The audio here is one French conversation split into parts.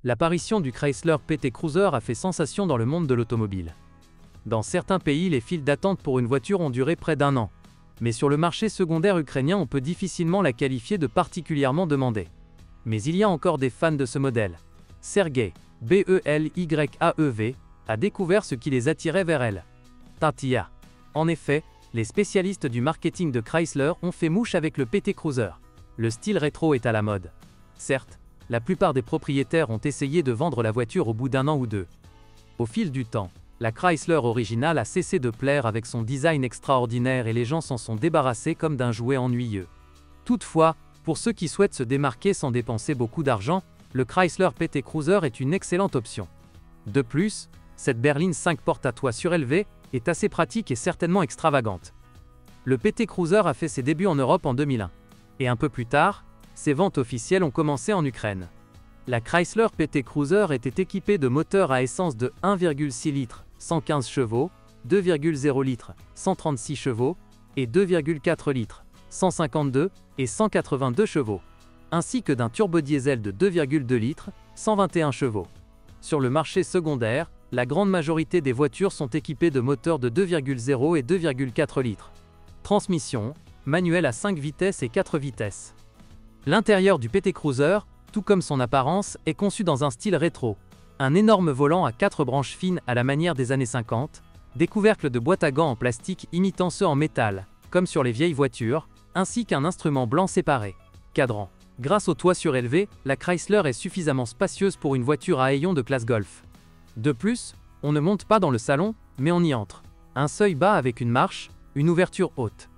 L'apparition du Chrysler PT Cruiser a fait sensation dans le monde de l'automobile. Dans certains pays, les files d'attente pour une voiture ont duré près d'un an. Mais sur le marché secondaire ukrainien, on peut difficilement la qualifier de particulièrement demandée. Mais il y a encore des fans de ce modèle. Sergei, Belyaev, a découvert ce qui les attirait vers elle. Tatia. En effet, les spécialistes du marketing de Chrysler ont fait mouche avec le PT Cruiser. Le style rétro est à la mode. Certes, la plupart des propriétaires ont essayé de vendre la voiture au bout d'un an ou deux. Au fil du temps, la Chrysler originale a cessé de plaire avec son design extraordinaire et les gens s'en sont débarrassés comme d'un jouet ennuyeux. Toutefois, pour ceux qui souhaitent se démarquer sans dépenser beaucoup d'argent, le Chrysler PT Cruiser est une excellente option. De plus, cette berline 5 portes à toit surélevé est assez pratique et certainement extravagante. Le PT Cruiser a fait ses débuts en Europe en 2001. Et un peu plus tard, ses ventes officielles ont commencé en Ukraine. La Chrysler PT Cruiser était équipée de moteurs à essence de 1,6 litres, 115 chevaux, 2,0 litres, 136 chevaux, et 2,4 litres, 152 et 182 chevaux, ainsi que d'un turbodiesel de 2,2 litres, 121 chevaux. Sur le marché secondaire, la grande majorité des voitures sont équipées de moteurs de 2,0 et 2,4 litres. Transmission, manuelle à 5 vitesses et 4 vitesses. L'intérieur du PT Cruiser, tout comme son apparence, est conçu dans un style rétro. Un énorme volant à 4 branches fines à la manière des années 50, des couvercles de boîte à gants en plastique imitant ceux en métal, comme sur les vieilles voitures, ainsi qu'un instrument blanc séparé. Cadran. Grâce au toit surélevé, la Chrysler est suffisamment spacieuse pour une voiture à ayons de classe Golf. De plus, on ne monte pas dans le salon, mais on y entre. Un seuil bas avec une marche, une ouverture haute.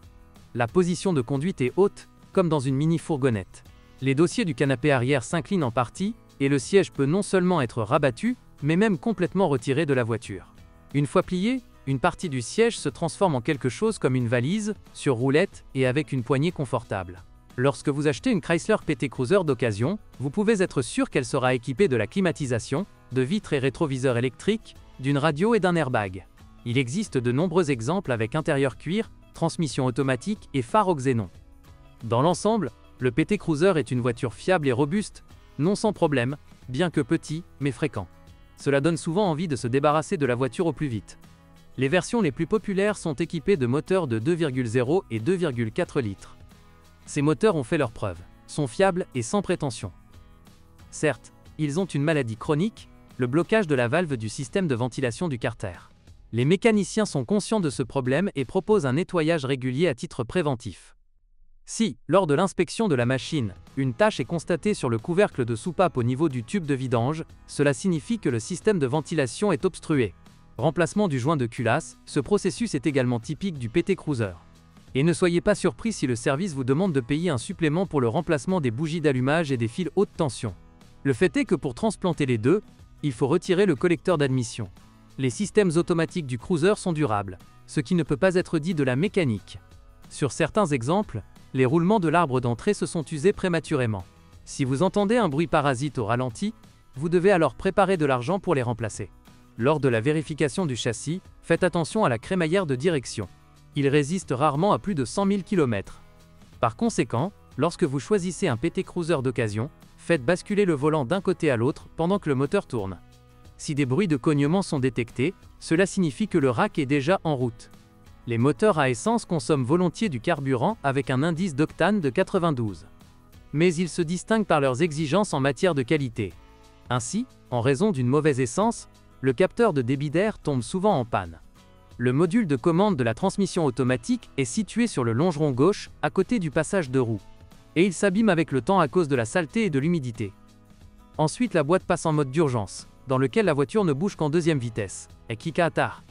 La position de conduite est haute, comme dans une mini-fourgonnette. Les dossiers du canapé arrière s'inclinent en partie, et le siège peut non seulement être rabattu, mais même complètement retiré de la voiture. Une fois plié, une partie du siège se transforme en quelque chose comme une valise, sur roulette et avec une poignée confortable. Lorsque vous achetez une Chrysler PT Cruiser d'occasion, vous pouvez être sûr qu'elle sera équipée de la climatisation, de vitres et rétroviseurs électriques, d'une radio et d'un airbag. Il existe de nombreux exemples avec intérieur cuir, transmission automatique et phare au xénon. Dans l'ensemble, le PT Cruiser est une voiture fiable et robuste, non sans problème, bien que petit, mais fréquent. Cela donne souvent envie de se débarrasser de la voiture au plus vite. Les versions les plus populaires sont équipées de moteurs de 2,0 et 2,4 litres. Ces moteurs ont fait leurs preuves, sont fiables et sans prétention. Certes, ils ont une maladie chronique, le blocage de la valve du système de ventilation du carter. Les mécaniciens sont conscients de ce problème et proposent un nettoyage régulier à titre préventif. Si, lors de l'inspection de la machine, une tache est constatée sur le couvercle de soupape au niveau du tube de vidange, cela signifie que le système de ventilation est obstrué. Remplacement du joint de culasse, ce processus est également typique du PT Cruiser. Et ne soyez pas surpris si le service vous demande de payer un supplément pour le remplacement des bougies d'allumage et des fils haute tension. Le fait est que pour transplanter les deux, il faut retirer le collecteur d'admission. Les systèmes automatiques du Cruiser sont durables, ce qui ne peut pas être dit de la mécanique. Sur certains exemples, les roulements de l'arbre d'entrée se sont usés prématurément. Si vous entendez un bruit parasite au ralenti, vous devez alors préparer de l'argent pour les remplacer. Lors de la vérification du châssis, faites attention à la crémaillère de direction. Il résiste rarement à plus de 100 000 km. Par conséquent, lorsque vous choisissez un PT Cruiser d'occasion, faites basculer le volant d'un côté à l'autre pendant que le moteur tourne. Si des bruits de cognement sont détectés, cela signifie que le rack est déjà en route. Les moteurs à essence consomment volontiers du carburant avec un indice d'octane de 92. Mais ils se distinguent par leurs exigences en matière de qualité. Ainsi, en raison d'une mauvaise essence, le capteur de débit d'air tombe souvent en panne. Le module de commande de la transmission automatique est situé sur le longeron gauche, à côté du passage de roue. Et il s'abîme avec le temps à cause de la saleté et de l'humidité. Ensuite, la boîte passe en mode d'urgence, dans lequel la voiture ne bouge qu'en deuxième vitesse, et Kika-Atar.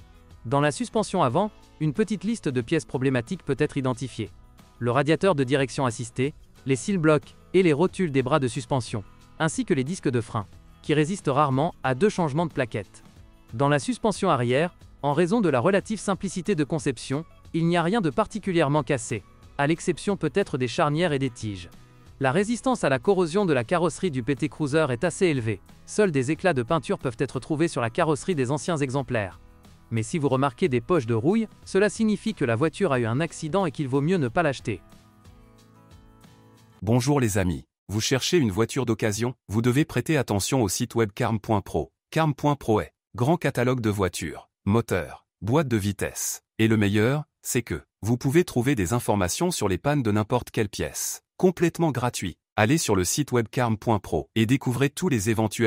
Dans la suspension avant, une petite liste de pièces problématiques peut être identifiée. Le radiateur de direction assistée, les seal blocks et les rotules des bras de suspension, ainsi que les disques de frein, qui résistent rarement à 2 changements de plaquettes. Dans la suspension arrière, en raison de la relative simplicité de conception, il n'y a rien de particulièrement cassé, à l'exception peut-être des charnières et des tiges. La résistance à la corrosion de la carrosserie du PT Cruiser est assez élevée, seuls des éclats de peinture peuvent être trouvés sur la carrosserie des anciens exemplaires. Mais si vous remarquez des poches de rouille, cela signifie que la voiture a eu un accident et qu'il vaut mieux ne pas l'acheter. Bonjour les amis. Vous cherchez une voiture d'occasion? Vous devez prêter attention au site web carm.pro. Carm.pro est grand catalogue de voitures, moteurs, boîtes de vitesse. Et le meilleur, c'est que vous pouvez trouver des informations sur les pannes de n'importe quelle pièce. Complètement gratuit. Allez sur le site web carm.pro et découvrez tous les éventuels